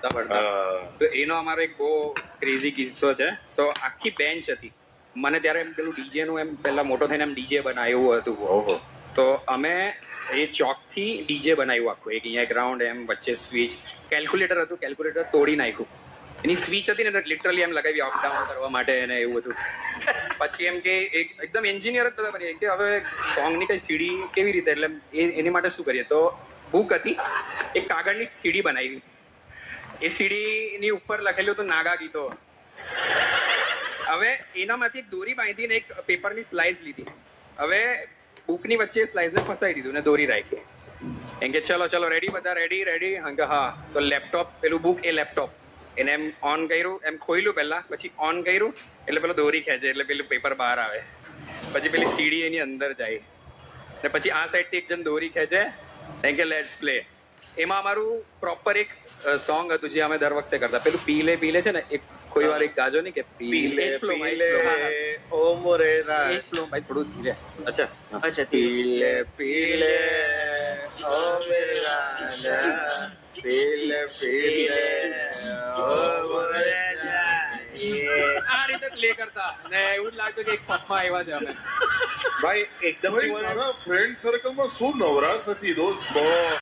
પડતા. તો એનો અમારો એક બહુ ક્રેઝી કિસ્સો છે. તો આખી બેન્ચ હતી. મને ત્યારે એમ પેલું ડીજે નું એમ પેલા મોટો થઈને એમ ડીજે બનાવ્યું હતું. ઓહો. તો અમે એ ચોકથી ડીજે બનાવ્યું આખું. એક અહીંયા ગ્રાઉન્ડ એમ વચ્ચે સ્વિચ કેલ્ક્યુલેટર હતું. કેલ્ક્યુલેટર તોડી નાખ્યું. એની સ્વિચ હતી ને લિટરલી એમ લગાવી અપડાઉન કરવા માટે અને એવું હતું. પછી એમ કે એકદમ એન્જિનિયર જ બધા બની કે હવે સોંગની કઈ સીડી કેવી રીતે, એટલે એની માટે શું કરીએ. તો બુક હતી, એક કાગળની સીડી બનાવી. એ સીડીની ઉપર લખેલું હતું નાગા ગીતો. હવે એનામાંથી એક દોરી બાંધીને એક પેપરની સ્લાઇસ લીધી. હવે બુકની વચ્ચે સ્લાઇસને ફસાઈ દીધું ને દોરી રાખી. એમ કે ચલો ચલો રેડી, બધા રેડી રેડી. હા, તો લેપટોપ પેલું બુક એ લેપટોપ એને એમ ઓન કર્યું, એમ ખોલ્યું પહેલા, પછી ઓન કર્યું એટલે પેલો દોરી ખેંચે એટલે પેલું પેપર બહાર આવે. પછી પેલી સીડી એની અંદર જાય ને પછી આ સાઈડથી એક જણ દોરી ખેંચે એમ કે લેટ્સ પ્લે. એમાં અમારું પ્રોપર એક સોંગ હતું જે અમે દર વખતે કરતા. પેલું પીલે પીલે છે ને, એક કોઈ વાર એક ગાજો નહીં કે પીલે પીલે ઓ મોરે એજ ફ્લો ભાઈ, થોડું ધીરે. અચ્છા અચ્છા પીલે પીલે ઓ મેરે રાજા પીલે પીલે ઓ મોરે આ રીતે પ્લે કરતા ને એવું જ લાગતું કે એક પપ્પા આવ્યા છે અમે. ભાઈ એકદમ ભાઈ તારા ફ્રેન્ડ સર્કલમાં શું નવરાશ હતી દોસ્ત.